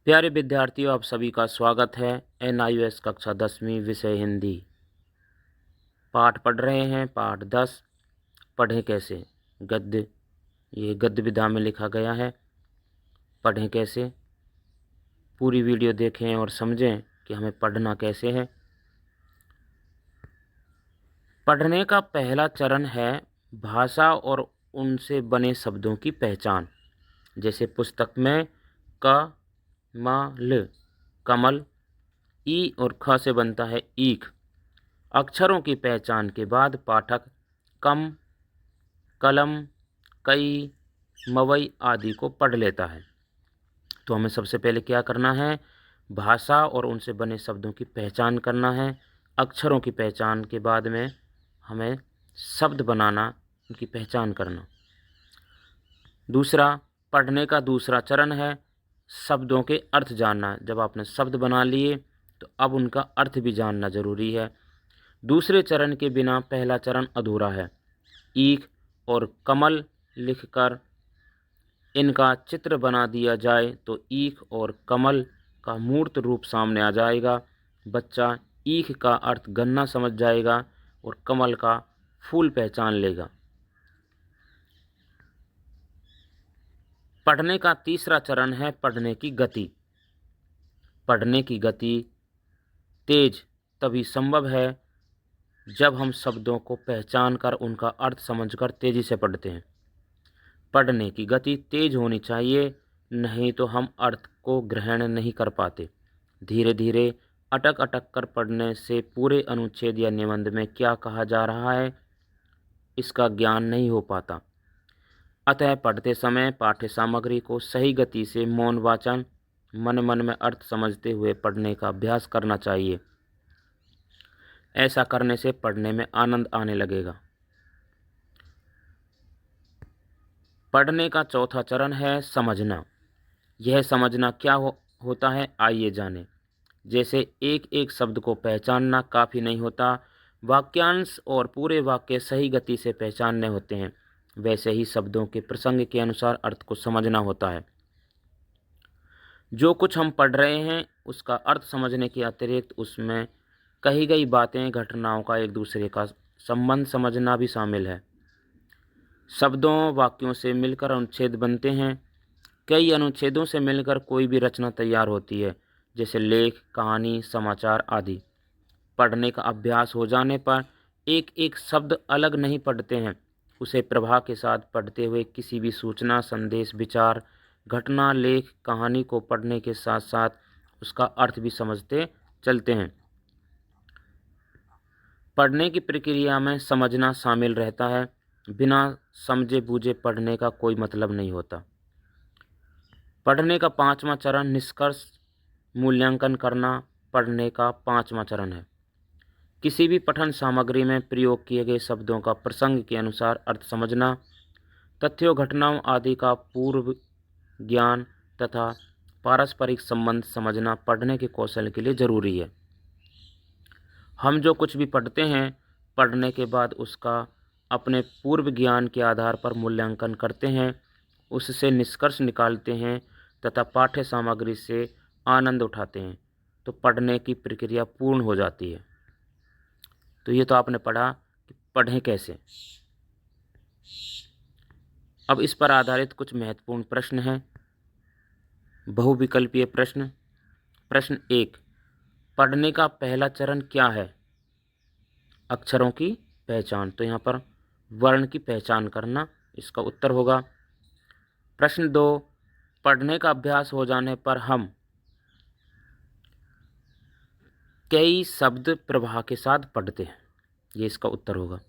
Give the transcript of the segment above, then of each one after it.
प्यारे विद्यार्थियों, आप सभी का स्वागत है। NIOS कक्षा 10वीं विषय हिंदी पाठ पढ़ रहे हैं। पाठ 10 पढ़ें कैसे। गद्य, ये गद्य विधा में लिखा गया है। पढ़ें कैसे, पूरी वीडियो देखें और समझें कि हमें पढ़ना कैसे है। पढ़ने का पहला चरण है भाषा और उनसे बने शब्दों की पहचान। जैसे पुस्तक में क म ल कमल, ई और ख से बनता है ईख। अक्षरों की पहचान के बाद पाठक कम, कलम, कई, मवई आदि को पढ़ लेता है। तो हमें सबसे पहले क्या करना है, भाषा और उनसे बने शब्दों की पहचान करना है। अक्षरों की पहचान के बाद में हमें शब्द बनाना, उनकी पहचान करना। दूसरा, पढ़ने का दूसरा चरण है शब्दों के अर्थ जानना। जब आपने शब्द बना लिए तो अब उनका अर्थ भी जानना जरूरी है। दूसरे चरण के बिना पहला चरण अधूरा है। ईख और कमल लिखकर इनका चित्र बना दिया जाए तो ईख और कमल का मूर्त रूप सामने आ जाएगा। बच्चा ईख का अर्थ गन्ना समझ जाएगा और कमल का फूल पहचान लेगा। पढ़ने का तीसरा चरण है पढ़ने की गति। पढ़ने की गति तेज तभी संभव है जब हम शब्दों को पहचान कर उनका अर्थ समझकर तेजी से पढ़ते हैं। पढ़ने की गति तेज होनी चाहिए, नहीं तो हम अर्थ को ग्रहण नहीं कर पाते। धीरे धीरे अटक अटक कर पढ़ने से पूरे अनुच्छेद या निबंध में क्या कहा जा रहा है इसका ज्ञान नहीं हो पाता। अतः पढ़ते समय पाठ्य सामग्री को सही गति से मौन वाचन, मन मन में अर्थ समझते हुए पढ़ने का अभ्यास करना चाहिए। ऐसा करने से पढ़ने में आनंद आने लगेगा। पढ़ने का चौथा चरण है समझना। यह समझना क्या होता है, आइए जानें। जैसे एक एक शब्द को पहचानना काफ़ी नहीं होता, वाक्यांश और पूरे वाक्य सही गति से पहचानने होते हैं, वैसे ही शब्दों के प्रसंग के अनुसार अर्थ को समझना होता है। जो कुछ हम पढ़ रहे हैं उसका अर्थ समझने के अतिरिक्त उसमें कही गई बातें, घटनाओं का एक दूसरे का संबंध समझना भी शामिल है। शब्दों वाक्यों से मिलकर अनुच्छेद बनते हैं। कई अनुच्छेदों से मिलकर कोई भी रचना तैयार होती है, जैसे लेख, कहानी, समाचार आदि। पढ़ने का अभ्यास हो जाने पर एक एक शब्द अलग नहीं पढ़ते हैं, उसे प्रवाह के साथ पढ़ते हुए किसी भी सूचना, संदेश, विचार, घटना, लेख, कहानी को पढ़ने के साथ साथ उसका अर्थ भी समझते चलते हैं। पढ़ने की प्रक्रिया में समझना शामिल रहता है। बिना समझे बूझे पढ़ने का कोई मतलब नहीं होता। पढ़ने का पांचवा चरण निष्कर्ष मूल्यांकन करना पढ़ने का पांचवा चरण है। किसी भी पठन सामग्री में प्रयोग किए गए शब्दों का प्रसंग के अनुसार अर्थ समझना, तथ्यों, घटनाओं आदि का पूर्व ज्ञान तथा पारस्परिक संबंध समझना पढ़ने के कौशल के लिए जरूरी है। हम जो कुछ भी पढ़ते हैं, पढ़ने के बाद उसका अपने पूर्व ज्ञान के आधार पर मूल्यांकन करते हैं, उससे निष्कर्ष निकालते हैं तथा पाठ्य सामग्री से आनंद उठाते हैं, तो पढ़ने की प्रक्रिया पूर्ण हो जाती है। तो ये तो आपने पढ़ा कि पढ़ें कैसे। अब इस पर आधारित कुछ महत्वपूर्ण प्रश्न हैं। बहुविकल्पीय प्रश्न। प्रश्न 1, पढ़ने का पहला चरण क्या है? अक्षरों की पहचान। तो यहाँ पर वर्ण की पहचान करना इसका उत्तर होगा। प्रश्न 2, पढ़ने का अभ्यास हो जाने पर हम कई शब्द प्रवाह के साथ पढ़ते हैं, ये इसका उत्तर होगा।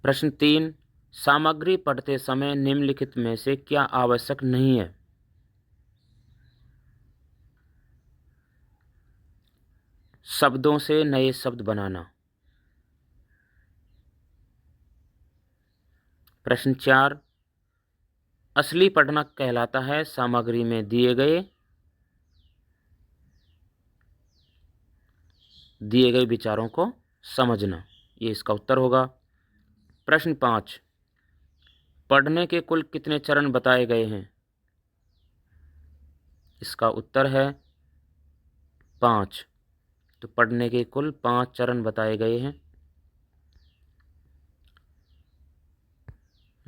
प्रश्न 3, सामग्री पढ़ते समय निम्नलिखित में से क्या आवश्यक नहीं है? शब्दों से नए शब्द बनाना। प्रश्न 4, असली पढ़ना कहलाता है सामग्री में दिए गए विचारों को समझना, ये इसका उत्तर होगा। प्रश्न 5, पढ़ने के कुल कितने चरण बताए गए हैं? इसका उत्तर है 5। तो पढ़ने के कुल 5 चरण बताए गए हैं।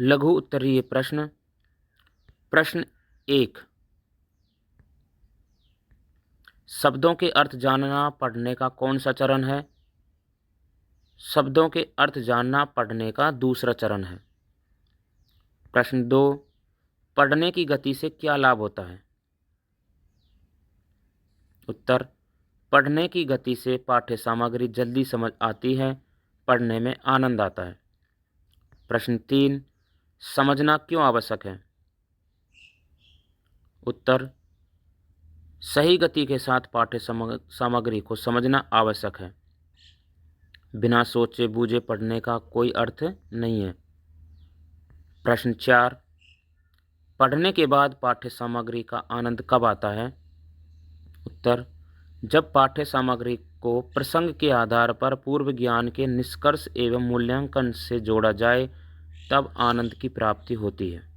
लघु उत्तरीय प्रश्न। प्रश्न 1, शब्दों के अर्थ जानना पढ़ने का कौन सा चरण है? शब्दों के अर्थ जानना पढ़ने का दूसरा चरण है। प्रश्न 2, पढ़ने की गति से क्या लाभ होता है? उत्तर, पढ़ने की गति से पाठ्य सामग्री जल्दी समझ आती है, पढ़ने में आनंद आता है। प्रश्न 3, समझना क्यों आवश्यक है? उत्तर, सही गति के साथ पाठ्य सामग्री को समझना आवश्यक है। बिना सोचे बूझे पढ़ने का कोई अर्थ नहीं है। प्रश्न 4, पढ़ने के बाद पाठ्य सामग्री का आनंद कब आता है? उत्तर, जब पाठ्य सामग्री को प्रसंग के आधार पर पूर्व ज्ञान के निष्कर्ष एवं मूल्यांकन से जोड़ा जाए, तब आनंद की प्राप्ति होती है।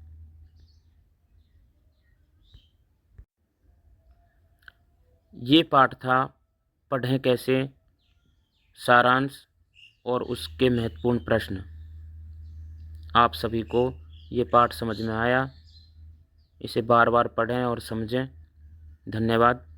ये पाठ था पढ़ें कैसे, सारांश और उसके महत्वपूर्ण प्रश्न। आप सभी को ये पाठ समझ में आया? इसे बार बार पढ़ें और समझें। धन्यवाद।